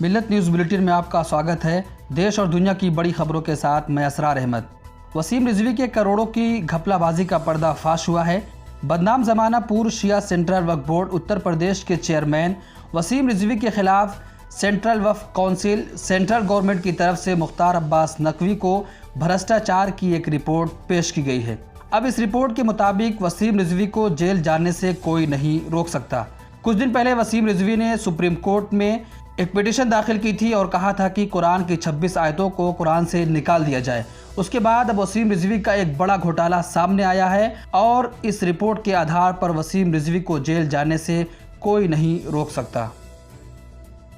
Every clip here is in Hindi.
मिल्लत न्यूज़ बुलेटिन में आपका स्वागत है। देश और दुनिया की बड़ी खबरों के साथ मैं असरार अहमद। वसीम रिजवी के करोड़ों की घपलाबाजी का पर्दाफाश हुआ है। बदनाम जमाना पूर्व शिया सेंट्रल वक्फ बोर्ड उत्तर प्रदेश के चेयरमैन वसीम रिजवी के खिलाफ सेंट्रल वक्फ काउंसिल सेंट्रल गवर्नमेंट की तरफ से मुख्तार अब्बास नकवी को भ्रष्टाचार की एक रिपोर्ट पेश की गई है। अब इस रिपोर्ट के मुताबिक वसीम रिजवी को जेल जाने से कोई नहीं रोक सकता। कुछ दिन पहले वसीम रिजवी ने सुप्रीम कोर्ट में एक पिटीशन दाखिल की थी और कहा था कि कुरान की 26 आयतों को कुरान से निकाल दिया जाए। उसके बाद अब वसीम रिजवी का एक बड़ा घोटाला सामने आया है और इस रिपोर्ट के आधार पर वसीम रिजवी को जेल जाने से कोई नहीं रोक सकता।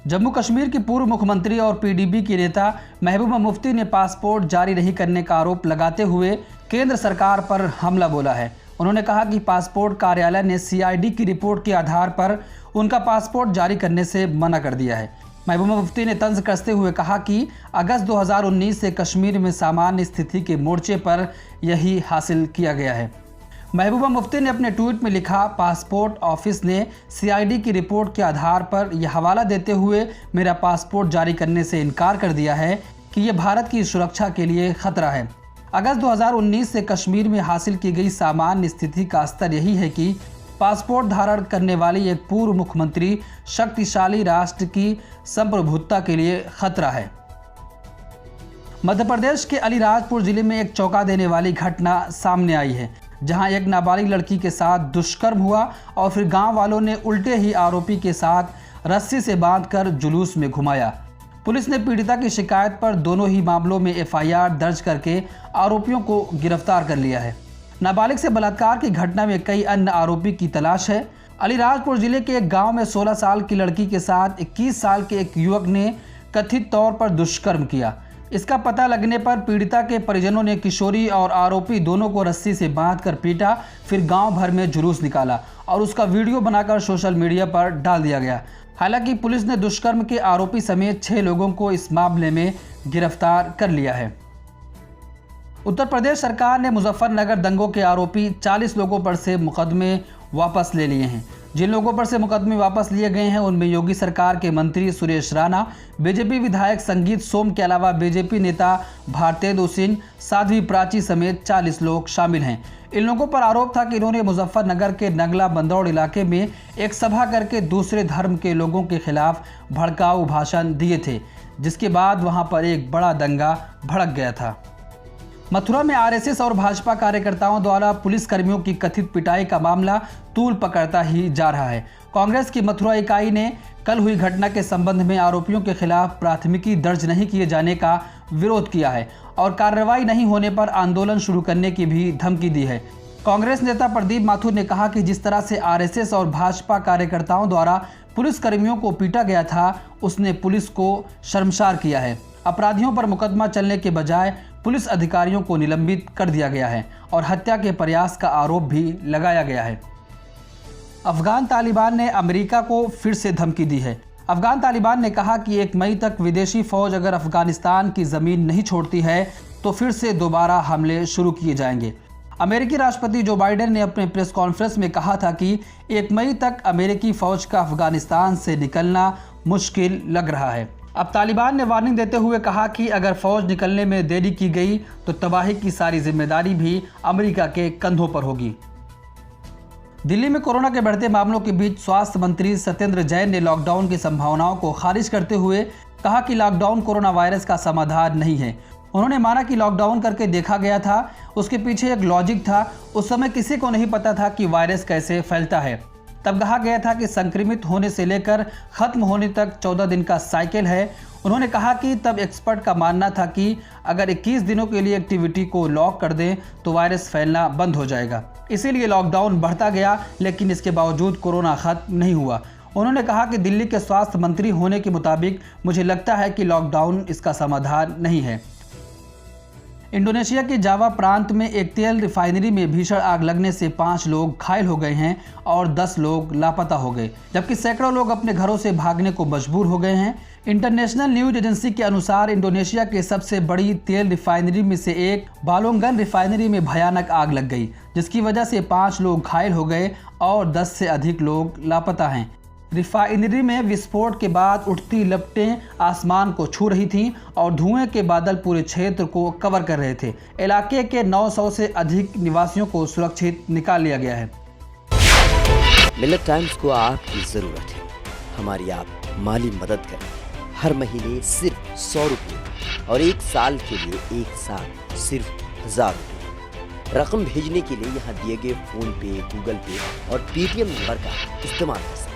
जम्मू कश्मीर की पूर्व मुख्यमंत्री और पीडीपी की नेता महबूबा मुफ्ती ने पासपोर्ट जारी नहीं करने का आरोप लगाते हुए केंद्र सरकार पर हमला बोला है। उन्होंने कहा कि पासपोर्ट कार्यालय ने सीआईडी की रिपोर्ट के आधार पर उनका पासपोर्ट जारी करने से मना कर दिया है। महबूबा मुफ्ती ने तंज कसते हुए कहा कि अगस्त 2019 से कश्मीर में सामान्य स्थिति के मोर्चे पर यही हासिल किया गया है। महबूबा मुफ्ती ने अपने ट्वीट में लिखा, पासपोर्ट ऑफिस ने सीआईडी की रिपोर्ट के आधार पर यह हवाला देते हुए मेरा पासपोर्ट जारी करने से इनकार कर दिया है कि यह भारत की सुरक्षा के लिए खतरा है। अगस्त 2019 से कश्मीर में हासिल की गई सामान्य स्थिति का स्तर यही है कि पासपोर्ट धारण करने वाली एक पूर्व मुख्यमंत्री शक्तिशाली राष्ट्र की संप्रभुता के लिए खतरा है। मध्य प्रदेश के अलीराजपुर जिले में एक चौंका देने वाली घटना सामने आई है, जहां एक नाबालिग लड़की के साथ दुष्कर्म हुआ और फिर गांव वालों ने उल्टे ही आरोपी के साथ रस्सी से बांधकर जुलूस में घुमाया। पुलिस ने पीड़िता की शिकायत पर दोनों ही मामलों में एफआईआर दर्ज करके आरोपियों को गिरफ्तार कर लिया है। नाबालिग से बलात्कार की घटना में कई अन्य आरोपी की तलाश है। अलीराजपुर जिले के एक गांव में 16 साल की लड़की के साथ 21 साल के एक युवक ने कथित तौर पर दुष्कर्म किया। इसका पता लगने पर पीड़िता के परिजनों ने किशोरी और आरोपी दोनों को रस्सी से बांधकर पीटा, फिर गांव भर में जुलूस निकाला और उसका वीडियो बनाकर सोशल मीडिया पर डाल दिया गया। हालांकि पुलिस ने दुष्कर्म के आरोपी समेत 6 लोगों को इस मामले में गिरफ्तार कर लिया है। उत्तर प्रदेश सरकार ने मुजफ्फरनगर दंगों के आरोपी 40 लोगों पर से मुकदमे वापस ले लिए हैं। जिन लोगों पर से मुकदमे वापस लिए गए हैं उनमें योगी सरकार के मंत्री सुरेश राणा, बीजेपी विधायक संगीत सोम के अलावा बीजेपी नेता भारतेंदु सिंह, साध्वी प्राची समेत 40 लोग शामिल हैं। इन लोगों पर आरोप था कि इन्होंने मुजफ्फरनगर के नगला बंदौड़ इलाके में एक सभा करके दूसरे धर्म के लोगों के खिलाफ भड़काऊ भाषण दिए थे, जिसके बाद वहां पर एक बड़ा दंगा भड़क गया था। मथुरा में आरएसएस और भाजपा कार्यकर्ताओं द्वारा पुलिस कर्मियों की कथित पिटाई का मामला तूल पकड़ता ही जा रहा है। कांग्रेस की मथुरा इकाई ने कल हुई घटना के संबंध में आरोपियों के खिलाफ प्राथमिकी दर्ज नहीं किए जाने का विरोध किया है और कार्रवाई नहीं होने पर आंदोलन शुरू करने की भी धमकी दी है। कांग्रेस नेता प्रदीप माथुर ने कहा कि जिस तरह से आरएसएस और भाजपा कार्यकर्ताओं द्वारा पुलिस कर्मियों को पीटा गया था, उसने पुलिस को शर्मसार किया है। अपराधियों पर मुकदमा चलने के बजाय पुलिस अधिकारियों को निलंबित कर दिया गया है और हत्या के प्रयास का आरोप भी लगाया गया है। अफगान तालिबान ने अमेरिका को फिर से धमकी दी है। अफगान तालिबान ने कहा कि 1 मई तक विदेशी फौज अगर अफगानिस्तान की जमीन नहीं छोड़ती है तो फिर से दोबारा हमले शुरू किए जाएंगे। अमेरिकी राष्ट्रपति जो बाइडेन ने अपने प्रेस कॉन्फ्रेंस में कहा था कि 1 मई तक अमेरिकी फौज का अफगानिस्तान से निकलना मुश्किल लग रहा है। अब तालिबान ने वार्निंग देते हुए कहा कि अगर फौज निकलने में देरी की गई तो तबाही की सारी जिम्मेदारी भी अमेरिका के कंधों पर होगी। दिल्ली में कोरोना के बढ़ते मामलों के बीच स्वास्थ्य मंत्री सत्येंद्र जैन ने लॉकडाउन की संभावनाओं को खारिज करते हुए कहा कि लॉकडाउन कोरोना वायरस का समाधान नहीं है। उन्होंने माना कि लॉकडाउन करके देखा गया था, उसके पीछे एक लॉजिक था। उस समय किसी को नहीं पता था कि वायरस कैसे फैलता है। तब कहा गया था कि संक्रमित होने से लेकर खत्म होने तक 14 दिन का साइकिल है। उन्होंने कहा कि तब एक्सपर्ट का मानना था कि अगर 21 दिनों के लिए एक्टिविटी को लॉक कर दें तो वायरस फैलना बंद हो जाएगा। इसीलिए लॉकडाउन बढ़ता गया, लेकिन इसके बावजूद कोरोना खत्म नहीं हुआ। उन्होंने कहा कि दिल्ली के स्वास्थ्य मंत्री होने के मुताबिक मुझे लगता है कि लॉकडाउन इसका समाधान नहीं है। इंडोनेशिया के जावा प्रांत में एक तेल रिफाइनरी में भीषण आग लगने से 5 लोग घायल हो गए हैं और 10 लोग लापता हो गए, जबकि सैकड़ों लोग अपने घरों से भागने को मजबूर हो गए हैं। इंटरनेशनल न्यूज एजेंसी के अनुसार इंडोनेशिया के सबसे बड़ी तेल रिफाइनरी में से एक बालोंगन रिफाइनरी में भयानक आग लग गई, जिसकी वजह से 5 लोग घायल हो गए और 10 से अधिक लोग लापता हैं। रिफाइनरी में विस्फोट के बाद उठती लपटें आसमान को छू रही थीं और धुएं के बादल पूरे क्षेत्र को कवर कर रहे थे। इलाके के 900 से अधिक निवासियों को सुरक्षित निकाल लिया गया है। मिल्लत टाइम्स को आपकी ज़रूरत है। हमारी आप माली मदद करें। हर महीने सिर्फ 100 रुपये और 1 साल के लिए एक साथ सिर्फ 1000 रुपये। रकम भेजने के लिए यहाँ दिए गए फ़ोन पे, गूगल पे और पेटीएम नंबर का इस्तेमाल कर सकते हैं।